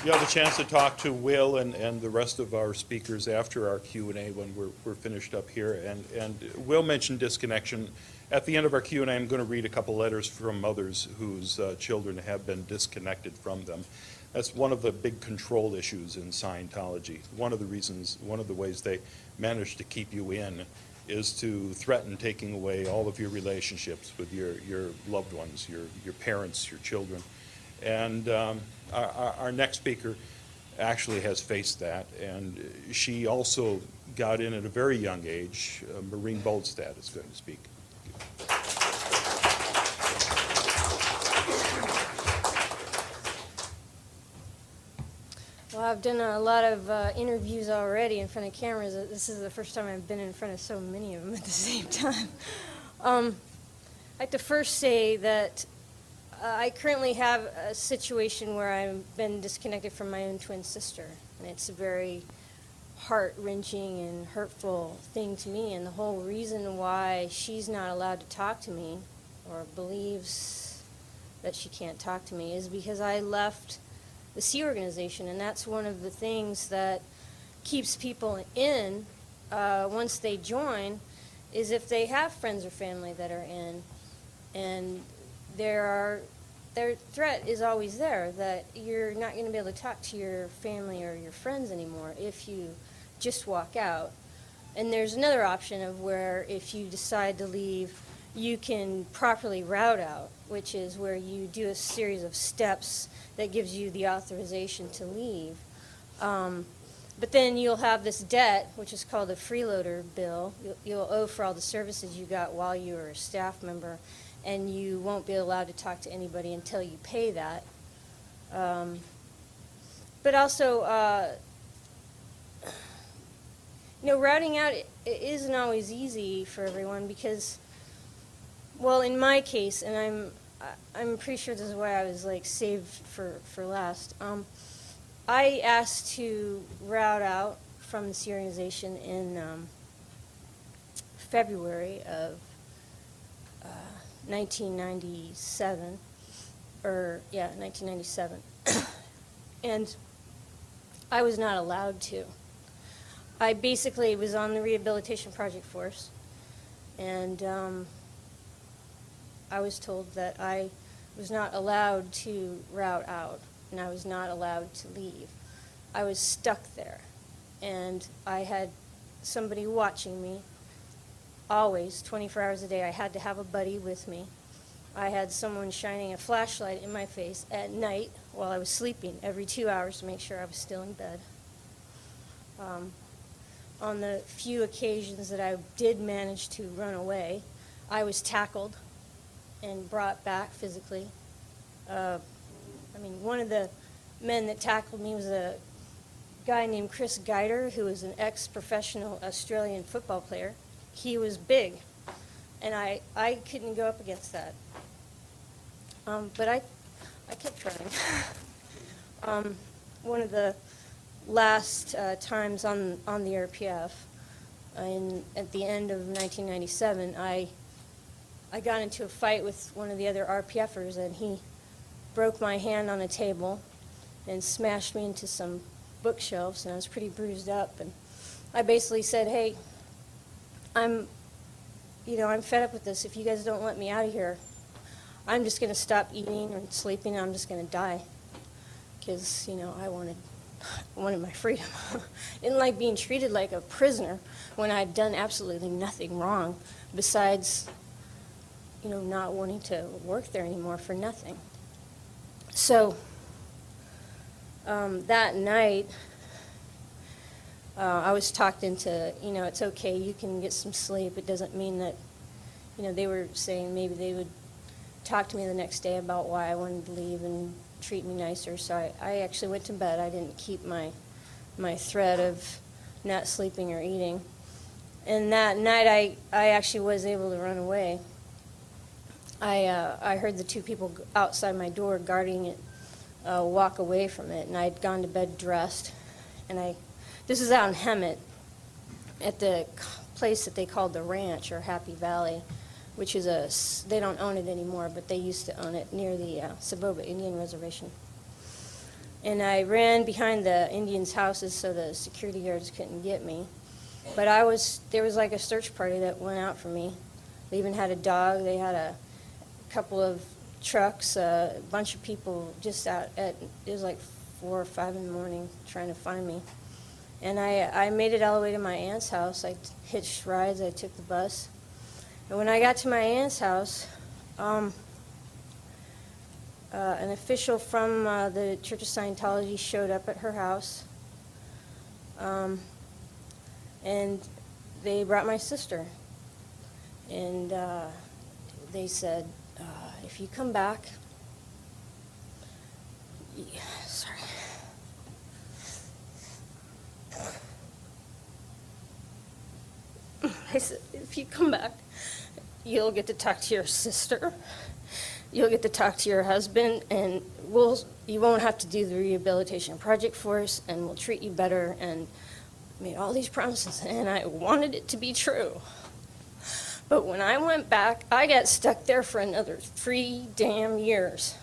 You'll have a chance to talk to Will and the rest of our speakers after our Q&A when we're finished up here. And Will mentioned disconnection. At the end of our Q&A, I'm going to read a couple letters from mothers whose children have been disconnected from them. That's one of the big control issues in Scientology. One of the ways they manage to keep you in is to threaten taking away all of your relationships with your loved ones, your parents, your children. And our next speaker actually has faced that, and she also got in at a very young age. Maureen Bolstad is going to speak. Well, I've done a lot of interviews already in front of cameras. This is the first time I've been in front of so many of them at the same time. I'd like to first say that I currently have a situation where I've been disconnected from my own twin sister, and it's a very heart-wrenching and hurtful thing to me, and the whole reason why she's not allowed to talk to me or believes that she can't talk to me is because I left the Sea Organization, and that's one of the things that keeps people in once they join, is if they have friends or family that are in, and their threat is always there that you're not going to be able to talk to your family or your friends anymore if you just walk out. And there's another option of where if you decide to leave, you can properly route out, which is where you do a series of steps that gives you the authorization to leave. But then you'll have this debt, which is called a freeloader bill. You'll owe for all the services you got while you were a staff member, and you won't be allowed to talk to anybody until you pay that. But also, routing out it isn't always easy for everyone because, well, in my case, and I'm pretty sure this is why I was saved for last. I asked to route out from the Sea Organization in February of 1997, 1997, and I was not allowed to. I basically was on the rehabilitation project force, and I was told that I was not allowed to route out, and I was not allowed to leave. I was stuck there, and I had somebody watching me always, 24 hours a day. I had to have a buddy with me. I had someone shining a flashlight in my face at night while I was sleeping every 2 hours to make sure I was still in bed. On the few occasions that I did manage to run away, I was tackled and brought back physically. One of the men that tackled me was a guy named Chris Geider, who was an ex-professional Australian football player. He was big, and I couldn't go up against that. But I kept trying. One of the last times on the RPF, at the end of 1997, I got into a fight with one of the other RPFers, and he broke my hand on a table and smashed me into some bookshelves, and I was pretty bruised up. And I basically said, hey, I'm fed up with this. If you guys don't let me out of here, I'm just going to stop eating and sleeping, and I'm just going to die. Because, I wanted my freedom. I didn't like being treated like a prisoner when I'd done absolutely nothing wrong besides, not wanting to work there anymore for nothing. So that night, I was talked into, it's okay, you can get some sleep. It doesn't mean that, they were saying maybe they would talk to me the next day about why I wanted to leave and treat me nicer. So I actually went to bed. I didn't keep my thread of not sleeping or eating. And that night, I actually was able to run away. I heard the two people outside my door guarding it walk away from it, and I'd gone to bed dressed. And this is out in Hemet, at the place that they called the Ranch, or Happy Valley, which is they don't own it anymore, but they used to own it near the Saboba Indian Reservation. And I ran behind the Indians' houses so the security guards couldn't get me. But there was like a search party that went out for me. They even had a dog. They had a couple of trucks, a bunch of people just out it was like 4 or 5 in the morning trying to find me. And I made it all the way to my aunt's house. I hitched rides, I took the bus. And when I got to my aunt's house, an official from the Church of Scientology showed up at her house. And they brought my sister. And they said, if you come back, sorry. I said, if you come back, you'll get to talk to your sister, you'll get to talk to your husband, and you won't have to do the rehabilitation project for us, and we'll treat you better, and made all these promises, and I wanted it to be true. But when I went back, I got stuck there for another 3 damn years.